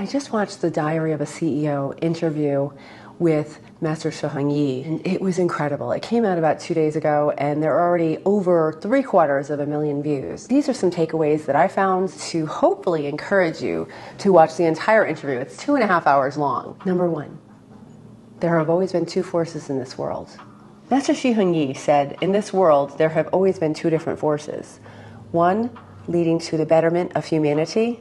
I just watched the Diary of a CEO interview with Master Shi Heng Yi, and it was incredible. It came out about 2 days ago, and there are already over 750,000 views. These are some takeaways that I found to hopefully encourage you to watch the entire interview. It's 2.5 hours long. Number one, there have always been two forces in this world. Master Shi Heng Yi said, in this world, there have always been two different forces. One leading to the betterment of humanity,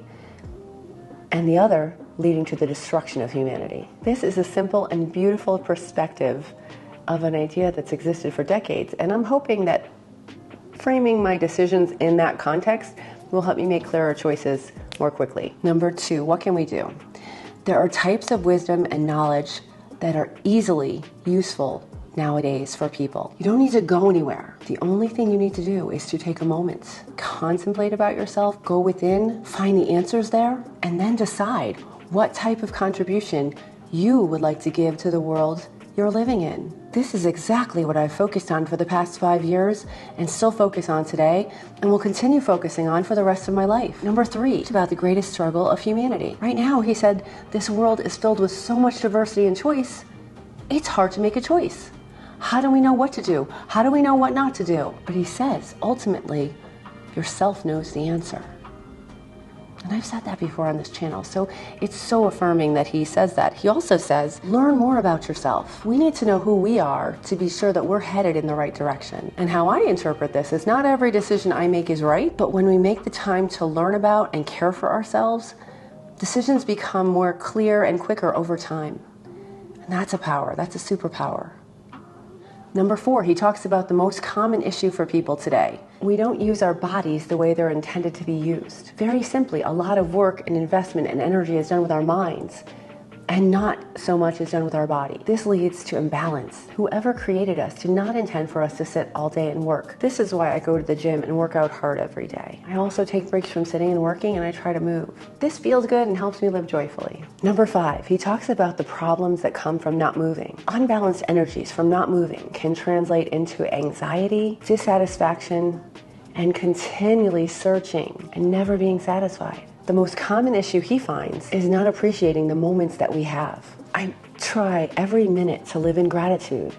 and the other leading to the destruction of humanity. This is a simple and beautiful perspective of an idea that's existed for decades, and I'm hoping that framing my decisions in that context will help me make clearer choices more quickly. Number two, what can we do? There are types of wisdom and knowledge that are easily useful nowadays for people. You don't need to go anywhere. The only thing you need to do is to take a moment, contemplate about yourself, go within, find the answers there, and then decide what type of contribution you would like to give to the world you're living in. This is exactly what I've focused on for the past 5 years and still focus on today and will continue focusing on for the rest of my life. Number three, it's about the greatest struggle of humanity. Right now, he said, this world is filled with so much diversity and choice, it's hard to make a choice. How do we know what to do? How do we know what not to do? But he says, ultimately, yourself knows the answer. And I've said that before on this channel, so it's so affirming that he says that. He also says, learn more about yourself. We need to know who we are to be sure that we're headed in the right direction. And how I interpret this is not every decision I make is right, but when we make the time to learn about and care for ourselves, decisions become more clear and quicker over time. And that's a power, that's a superpower. Number four, he talks about the most common issue for people today. We don't use our bodies the way they're intended to be used. Very simply, a lot of work and investment and energy is done with our minds, and not so much is done with our body. This leads to imbalance. Whoever created us did not intend for us to sit all day and work. This is why I go to the gym and work out hard every day. I also take breaks from sitting and working, and I try to move. This feels good and helps me live joyfully. Number five, he talks about the problems that come from not moving. Unbalanced energies from not moving can translate into anxiety, dissatisfaction, and continually searching and never being satisfied. The most common issue he finds is not appreciating the moments that we have. I try every minute to live in gratitude.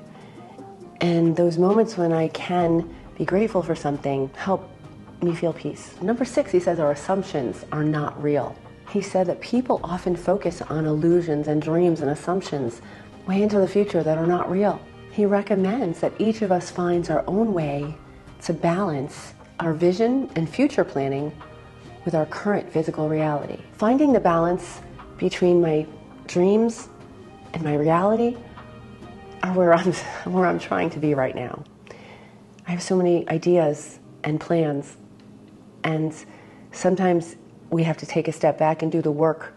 And those moments when I can be grateful for something help me feel peace. Number six, he says our assumptions are not real. He said that people often focus on illusions and dreams and assumptions way into the future that are not real. He recommends that each of us finds our own way to balance our vision and future planning with our current physical reality. Finding the balance between my dreams and my reality are where I'm trying to be right now. I have so many ideas and plans, and sometimes we have to take a step back and do the work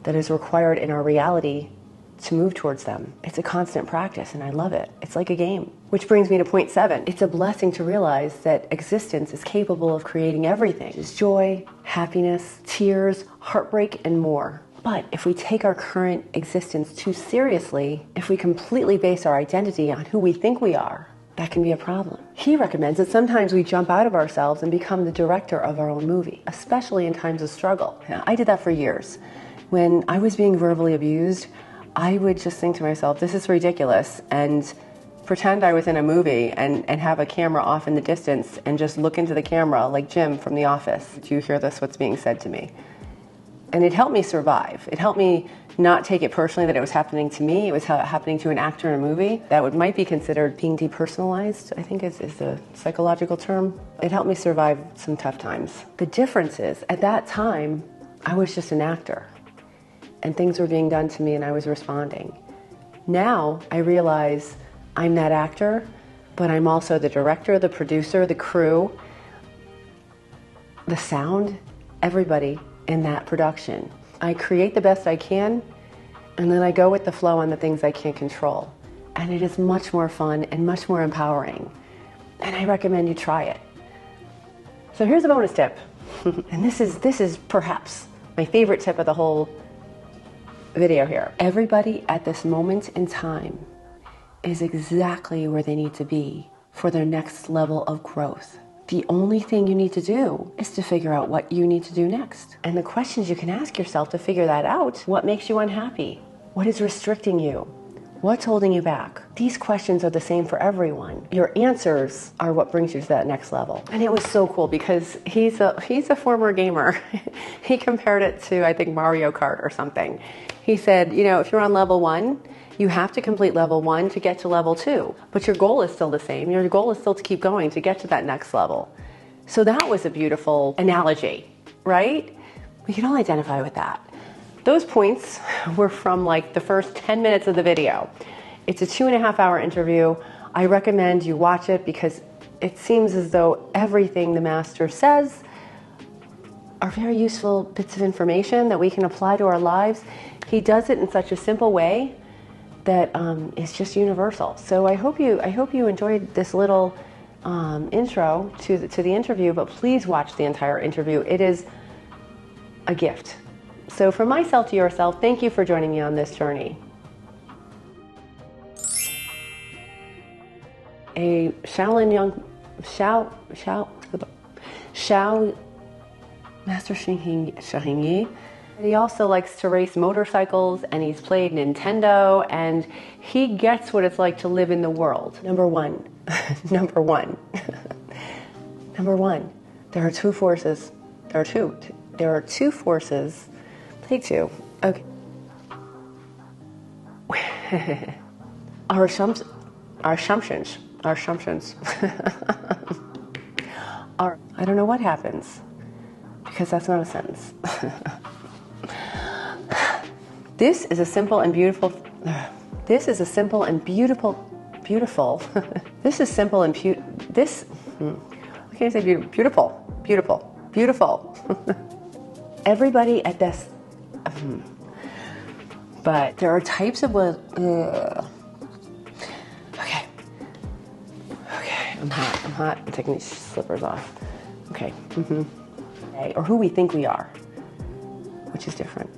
that is required in our reality to move towards them. It's a constant practice, and I love it. It's like a game. Which brings me to point 7. It's a blessing to realize that existence is capable of creating everything. It's joy, happiness, tears, heartbreak, and more. But if we take our current existence too seriously, if we completely base our identity on who we think we are, that can be a problem. He recommends that sometimes we jump out of ourselves and become the director of our own movie, especially in times of struggle. Now, I did that for years. When I was being verbally abused, I would just think to myself, this is ridiculous, and pretend I was in a movie and have a camera off in the distance and just look into the camera like Jim from The Office. Do you hear this, what's being said to me? And it helped me survive. It helped me not take it personally that it was happening to me. It was happening to an actor in a movie. That might be considered being depersonalized, I think is the psychological term. It helped me survive some tough times. The difference is, at that time, I was just an actor. And things were being done to me and I was responding. Now I realize I'm that actor, but I'm also the director, the producer, the crew, the sound, everybody in that production. I create the best I can, and then I go with the flow on the things I can't control. And it is much more fun and much more empowering. And I recommend you try it. So here's a bonus tip. And this is perhaps my favorite tip of the whole video here. Everybody at this moment in time is exactly where they need to be for their next level of growth. The only thing you need to do is to figure out what you need to do next. And the questions you can ask yourself to figure that out: what makes you unhappy? What is restricting you? What's holding you back? These questions are the same for everyone. Your answers are what brings you to that next level. And it was so cool because he's a former gamer. He compared it to, I think, Mario Kart or something. He said, you know, if you're on level 1, you have to complete level 1 to get to level 2. But your goal is still the same. Your goal is still to keep going to get to that next level. So that was a beautiful analogy, right? We can all identify with that. Those points were from like the first 10 minutes of the video. It's a 2.5-hour interview. I recommend you watch it because it seems as though everything the master says are very useful bits of information that we can apply to our lives. He does it in such a simple way that is just universal. So I hope you enjoyed this little intro to the interview, but please watch the entire interview. It is a gift. So from myself to yourself, thank you for joining me on this journey. A Master Shi Heng Yi. He also likes to race motorcycles, and he's played Nintendo, and he gets what it's like to live in the world. Number one, number one, there are two forces. There are two forces. Take two. Okay. Our assumptions are, I don't know what happens, because that's not a sentence. This is a simple and beautiful, what can I say? Beautiful. Everybody at this, but there are types of, okay, I'm hot, I'm taking these slippers off. Okay, or who we think we are, which is different.